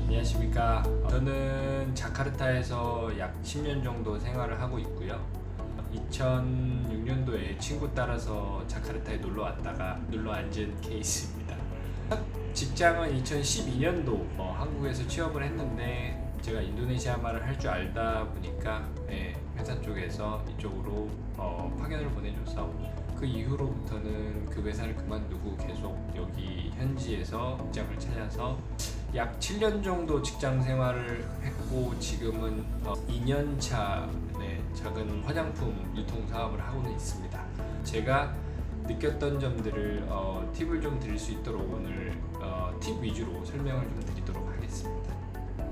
안녕하십니까. 저는 자카르타에서 약 10년 정도 생활을 하고 있고요. 2006년도에 친구 따라서 자카르타에 놀러 왔다가 눌러 앉은 케이스입니다. 첫 직장은 2012년도 한국에서 취업을 했는데 제가 인도네시아 말을 할 줄 알다 보니까 회사 쪽에서 이쪽으로 파견을 보내줘서 그 이후로부터는 그 회사를 그만두고 계속 여기 현지에서 직장을 찾아서 약 7년 정도 직장 생활을 했고 지금은 2년차 작은 화장품 유통 사업을 하고는 있습니다. 제가 느꼈던 점들을 팁을 좀 드릴 수 있도록 오늘 팁 위주로 설명을 좀 드리도록 하겠습니다.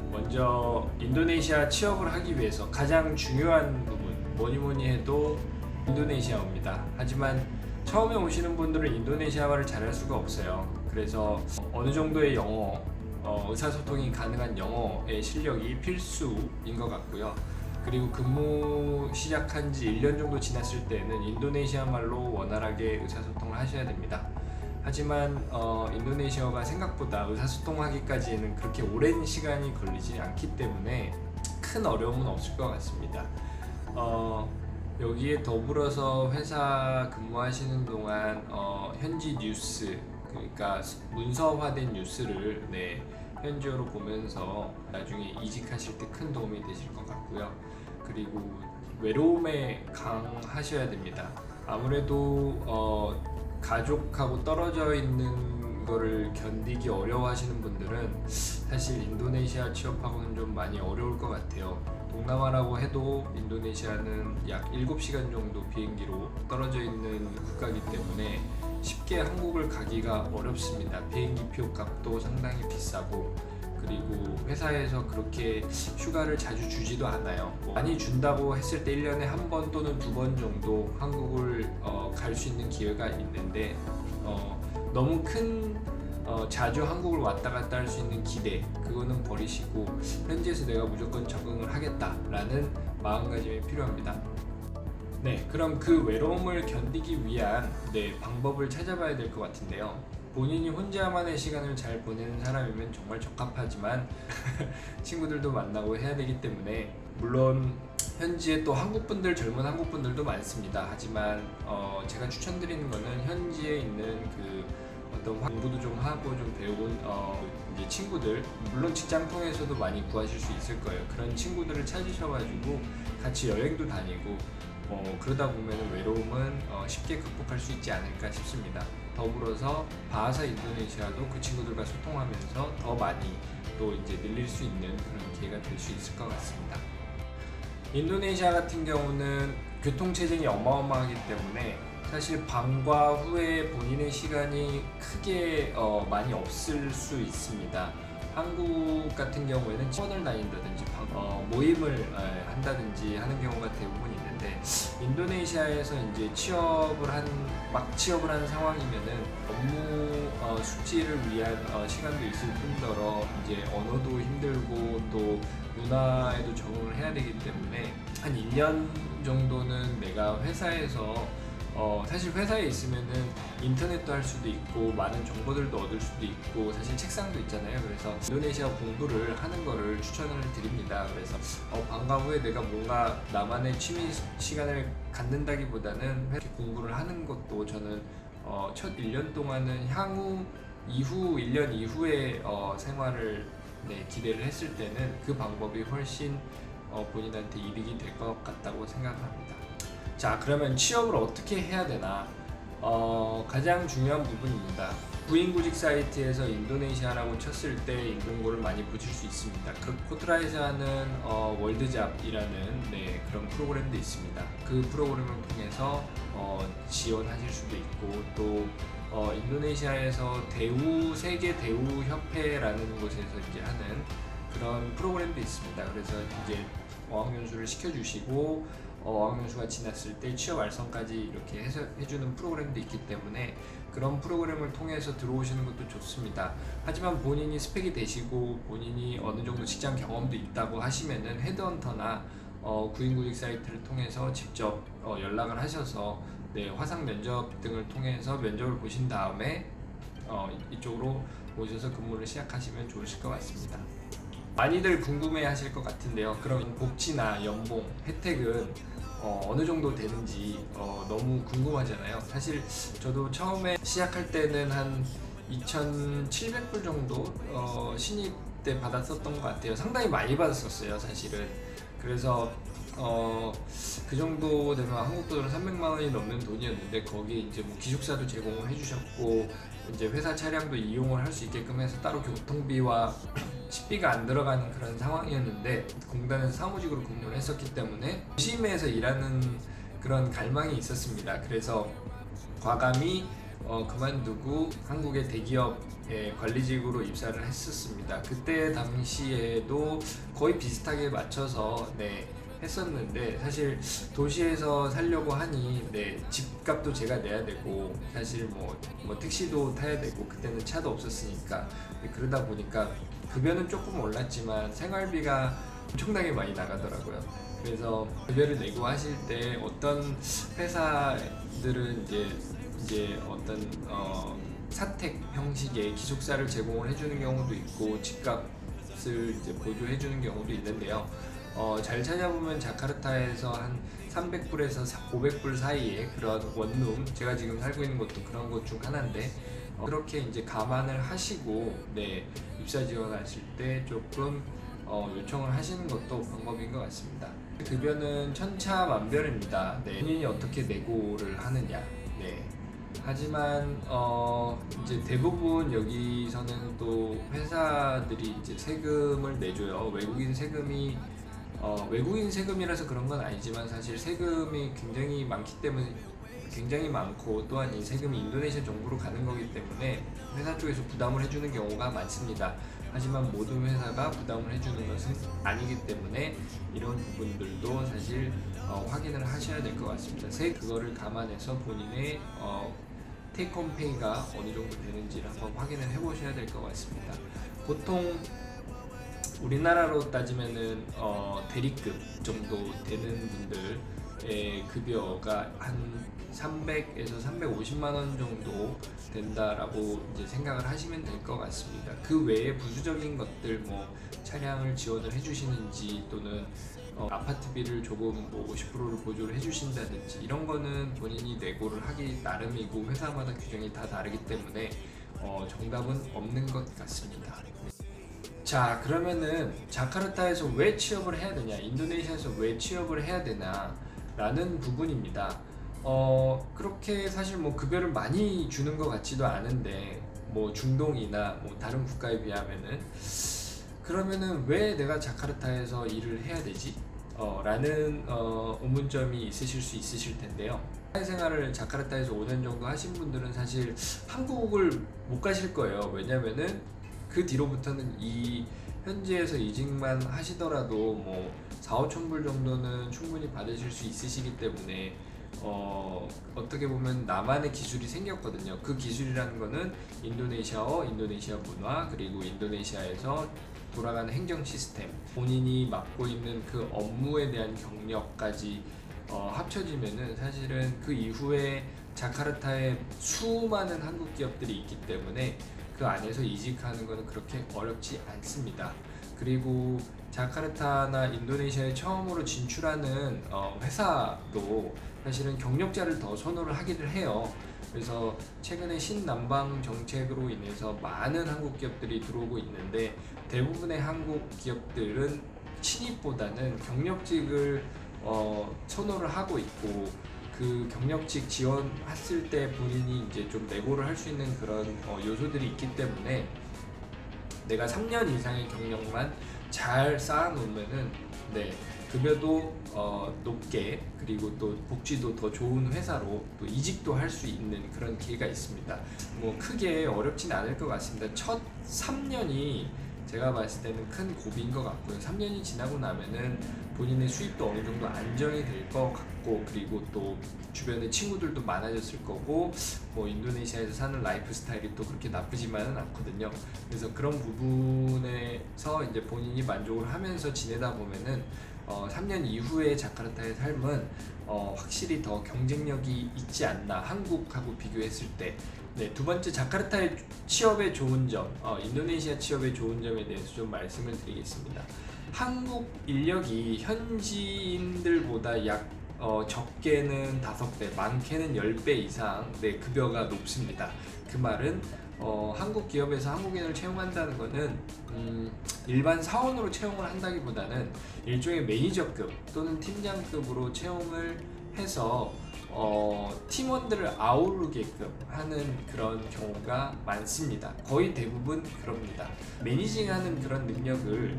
먼저 인도네시아 취업을 하기 위해서 가장 중요한 부분 뭐니 해도 인도네시아어입니다. 하지만 처음에 오시는 분들은 인도네시아말을 잘할 수가 없어요. 그래서 어느 정도의 영어, 의사소통이 가능한 영어의 실력이 필수인 것 같고요. 그리고 근무 시작한 지 1년 정도 지났을 때는 인도네시아 말로 원활하게 의사소통을 하셔야 됩니다. 하지만 인도네시아가 생각보다 의사소통하기까지는 그렇게 오랜 시간이 걸리지 않기 때문에 큰 어려움은 없을 것 같습니다. 여기에 더불어서 회사 근무하시는 동안 현지 뉴스, 그러니까 문서화된 뉴스를 현지어로 보면서 나중에 이직하실 때 큰 도움이 되실 것 같고요. 그리고 외로움에 강하셔야 됩니다. 아무래도 가족하고 떨어져 있는 거를 견디기 어려워하시는 분들은 사실 인도네시아 취업하고는 좀 많이 어려울 것 같아요. 동남아라고 해도 인도네시아는 약 7시간 정도 비행기로 떨어져 있는 국가이기 때문에 쉽게 한국을 가기가 어렵습니다. 비행기 표 값도 상당히 비싸고, 그리고 회사에서 그렇게 휴가를 자주 주지도 않아요. 많이 준다고 했을 때 1년에 한 번 또는 2번 정도 한국을 갈 수 있는 기회가 있는데 너무 큰 자주 한국을 왔다 갔다 할 수 있는 기대, 그거는 버리시고 현지에서 내가 무조건 적응을 하겠다라는 마음가짐이 필요합니다. 그럼 그 외로움을 견디기 위한 방법을 찾아봐야 될 것 같은데요. 본인이 혼자만의 시간을 잘 보내는 사람이면 정말 적합하지만 친구들도 만나고 해야 되기 때문에, 물론 현지에 또 젊은 한국 분들도 많습니다. 하지만 제가 추천드리는 거는 현지에 있는 그 어떤 공부도 좀 하고 좀 배운 이제 친구들, 물론 직장 통해서도 많이 구하실 수 있을 거예요. 그런 친구들을 찾으셔가지고 같이 여행도 다니고 그러다 보면 외로움은 쉽게 극복할 수 있지 않을까 싶습니다. 더불어서 바하사 인도네시아도 그 친구들과 소통하면서 더 많이 또 이제 늘릴 수 있는 그런 기회가 될 수 있을 것 같습니다. 인도네시아 같은 경우는 교통체증이 어마어마하기 때문에 사실 방과 후에 본인의 시간이 크게 많이 없을 수 있습니다. 한국 같은 경우에는 학원을 다닌다든지 모임을 한다든지 하는 경우가 대부분 있는데, 인도네시아에서 이제 막 취업을 한 상황이면은 업무 숙지를 위한 시간도 있을 뿐더러 이제 언어도 힘들고 또 문화에도 적응을 해야 되기 때문에 한 1년 정도는 내가 회사에서 사실 회사에 있으면은 인터넷도 할 수도 있고 많은 정보들도 얻을 수도 있고 사실 책상도 있잖아요. 그래서 인도네시아 공부를 하는 거를 추천을 드립니다. 그래서 방과 후에 내가 뭔가 나만의 취미 시간을 갖는다기보다는 이렇게 공부를 하는 것도 저는 첫 1년 동안은 이후 1년 이후에 생활을 기대를 했을 때는 그 방법이 훨씬 본인한테 이득이 될 것 같다고 생각합니다. 자, 그러면 취업을 어떻게 해야 되나? 가장 중요한 부분입니다. 구인구직 사이트에서 인도네시아라고 쳤을 때 인공고를 많이 보실 수 있습니다. 코트라에서 하는 월드잡이라는 그런 프로그램도 있습니다. 그 프로그램을 통해서 지원하실 수도 있고, 또 인도네시아에서 세계 대우 협회라는 곳에서 이제 하는 그런 프로그램도 있습니다. 그래서 이제 어학연수를 시켜주시고 어학연수가 지났을 때 취업 알선까지 이렇게 해주는 프로그램도 있기 때문에 그런 프로그램을 통해서 들어오시는 것도 좋습니다. 하지만 본인이 스펙이 되시고 본인이 어느 정도 직장 경험도 있다고 하시면은 헤드헌터나 구인구직 사이트를 통해서 직접 연락을 하셔서 화상 면접 등을 통해서 면접을 보신 다음에 이쪽으로 오셔서 근무를 시작하시면 좋으실 것 같습니다. 많이들 궁금해 하실 것 같은데요. 그럼 복지나 연봉, 혜택은 어느 정도 되는지 너무 궁금하잖아요. 사실 저도 처음에 시작할 때는 한 2,700불 정도 신입 때 받았었던 것 같아요. 상당히 많이 받았었어요, 사실은. 그래서 그 정도 되면 한국 돈으로 300만 원이 넘는 돈이었는데 거기에 이제 뭐 기숙사도 제공을 해주셨고 이제 회사 차량도 이용을 할 수 있게끔 해서 따로 교통비와 식비가 안 들어가는 그런 상황이었는데 공단에서 사무직으로 근무를 했었기 때문에 도심에서 일하는 그런 갈망이 있었습니다. 그래서 과감히 그만두고 한국의 대기업의 관리직으로 입사를 했었습니다. 그때 당시에도 거의 비슷하게 맞춰서 했었는데 사실 도시에서 살려고 하니 집값도 제가 내야 되고 사실 뭐 택시도 타야 되고 그때는 차도 없었으니까 그러다 보니까 급여는 조금 올랐지만 생활비가 엄청나게 많이 나가더라고요. 그래서 급여를 내고 하실 때 어떤 회사들은 이제 어떤 사택 형식의 기숙사를 제공을 해주는 경우도 있고 집값을 이제 보조해주는 경우도 있는데요. 잘 찾아보면 자카르타에서 한 300불에서 500불 사이에 그런 원룸, 제가 지금 살고 있는 곳도 그런 곳 중 하나인데 그렇게 이제 감안을 하시고 입사 지원하실 때 조금 요청을 하시는 것도 방법인 것 같습니다. 급여는 천차만별입니다. 본인이 어떻게 내고를 하느냐. 하지만 이제 대부분 여기서는 또 회사들이 이제 세금을 내줘요. 외국인 세금이라서 그런 건 아니지만 사실 세금이 굉장히 많기 때문에 굉장히 많고 또한 이 세금이 인도네시아 정부로 가는 거기 때문에 회사 쪽에서 부담을 해주는 경우가 많습니다. 하지만 모든 회사가 부담을 해주는 것은 아니기 때문에 이런 부분들도 사실 확인을 하셔야 될 것 같습니다. 그거를 감안해서 본인의 테이크홈 페이가 어느 정도 되는지를 한번 확인을 해보셔야 될 것 같습니다. 보통 우리나라로 따지면은 대리급 정도 되는 분들의 급여가 한 300에서 350만 원 정도 된다라고 이제 생각을 하시면 될 것 같습니다. 그 외에 부수적인 것들 뭐 차량을 지원을 해주시는지 또는 아파트비를 조금 50%를 보조를 해주신다든지 이런 거는 본인이 내고를 하기 나름이고 회사마다 규정이 다 다르기 때문에 정답은 없는 것 같습니다. 자, 그러면은 자카르타에서 왜 취업을 해야 되냐, 인도네시아에서 왜 취업을 해야 되나 라는 부분입니다. 그렇게 사실 뭐 급여를 많이 주는 것 같지도 않은데 뭐 중동이나 뭐 다른 국가에 비하면은 그러면은 왜 내가 자카르타에서 일을 해야 되지? 라는 의문점이 있으실 수 있으실 텐데요. 사회생활을 자카르타에서 5년 정도 하신 분들은 사실 한국을 못 가실 거예요. 왜냐면은 그 뒤로부터는 이 현지에서 이직만 하시더라도 뭐 4-5천 불 정도는 충분히 받으실 수 있으시기 때문에 어떻게 보면 나만의 기술이 생겼거든요. 그 기술이라는 거는 인도네시아어, 인도네시아 문화, 그리고 인도네시아에서 돌아가는 행정 시스템, 본인이 맡고 있는 그 업무에 대한 경력까지 합쳐지면은 사실은 그 이후에 자카르타에 수많은 한국 기업들이 있기 때문에 그 안에서 이직하는 것은 그렇게 어렵지 않습니다. 그리고 자카르타나 인도네시아에 처음으로 진출하는 회사도 사실은 경력자를 더 선호를 하기를 해요. 그래서 최근에 신남방 정책으로 인해서 많은 한국 기업들이 들어오고 있는데 대부분의 한국 기업들은 신입보다는 경력직을 선호를 하고 있고 그 경력직 지원했을 때 본인이 이제 좀 내고를 할 수 있는 그런 요소들이 있기 때문에 내가 3년 이상의 경력만 잘 쌓아놓으면은 급여도 높게 그리고 또 복지도 더 좋은 회사로 또 이직도 할 수 있는 그런 기회가 있습니다. 뭐 크게 어렵진 않을 것 같습니다. 첫 3년이 제가 봤을 때는 큰 고비인 것 같고요. 3년이 지나고 나면은 본인의 수입도 어느 정도 안정이 될 것 같고 그리고 또 주변에 친구들도 많아졌을 거고 뭐 인도네시아에서 사는 라이프 스타일이 또 그렇게 나쁘지만은 않거든요. 그래서 그런 부분에서 이제 본인이 만족을 하면서 지내다 보면은 3년 이후의 자카르타의 삶은 확실히 더 경쟁력이 있지 않나, 한국하고 비교했을 때 네, 두 번째 자카르타의 취업의 좋은 점, 인도네시아 취업의 좋은 점에 대해서 좀 말씀을 드리겠습니다. 한국 인력이 현지인들보다 적게는 5배, 많게는 10배 이상 급여가 높습니다. 그 말은 한국 기업에서 한국인을 채용한다는 것은 일반 사원으로 채용을 한다기보다는 일종의 매니저급 또는 팀장급으로 채용을 해서 팀원들을 아우르게끔 하는 그런 경우가 많습니다. 거의 대부분 그럽니다. 매니징하는 그런 능력을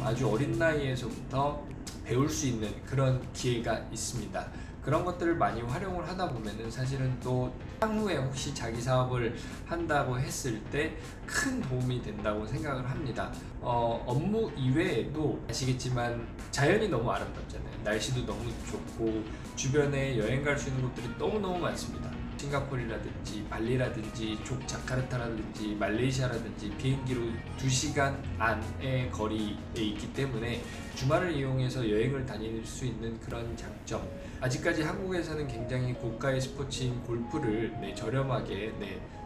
아주 어린 나이에서부터 배울 수 있는 그런 기회가 있습니다. 그런 것들을 많이 활용을 하다 보면은 사실은 또 향후에 혹시 자기 사업을 한다고 했을 때 큰 도움이 된다고 생각을 합니다. 업무 이외에도 아시겠지만 자연이 너무 아름답잖아요. 날씨도 너무 좋고 주변에 여행 갈 수 있는 곳들이 너무너무 많습니다. 싱가포르라든지 발리라든지 자카르타라든지 말레이시아라든지 비행기로 2시간 안의 거리에 있기 때문에 주말을 이용해서 여행을 다닐 수 있는 그런 장점, 아직까지 한국에서는 굉장히 고가의 스포츠인 골프를 저렴하게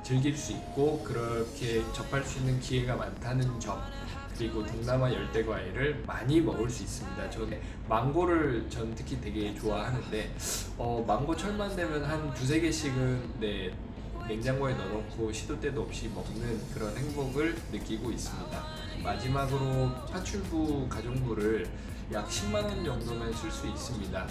즐길 수 있고 그렇게 접할 수 있는 기회가 많다는 점, 그리고 동남아 열대과일을 많이 먹을 수 있습니다. 저는 망고를 전 특히 되게 좋아하는데 망고철만 되면 한 2-3개씩은 냉장고에 넣어놓고 시도 때도 없이 먹는 그런 행복을 느끼고 있습니다. 마지막으로 파출부 가정부를 약 10만원 정도면 쓸 수 있습니다.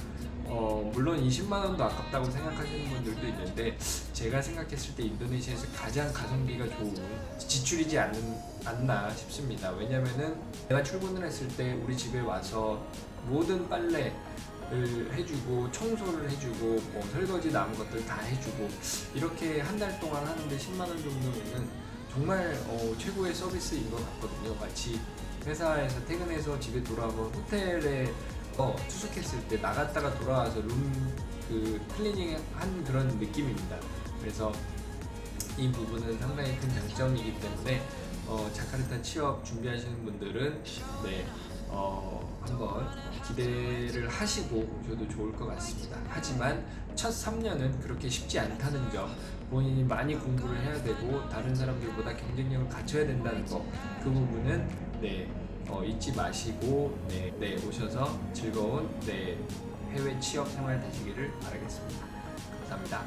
물론 20만원도 아깝다고 생각하시는 분들도 있는데 제가 생각했을 때 인도네시아에서 가장 가성비가 좋은 지출이지 않나 싶습니다. 왜냐면은 내가 출근을 했을 때 우리 집에 와서 모든 빨래를 해주고 청소를 해주고 설거지 남은 것들 다 해주고 이렇게 한 달 동안 하는데 10만원 정도면은 정말 최고의 서비스인 것 같거든요. 마치 회사에서 퇴근해서 집에 돌아오면 호텔에 투숙했을 때 나갔다가 돌아와서 클리닝 한 그런 느낌입니다. 그래서 이 부분은 상당히 큰 장점이기 때문에 자카르타 취업 준비하시는 분들은 한번 기대를 하시고 오셔도 좋을 것 같습니다. 하지만 첫 3년은 그렇게 쉽지 않다는 점, 본인이 많이 공부를 해야 되고 다른 사람들보다 경쟁력을 갖춰야 된다는 거, 그 부분은 잊지 마시고 오셔서 즐거운 해외 취업 생활 되시기를 바라겠습니다. 감사합니다.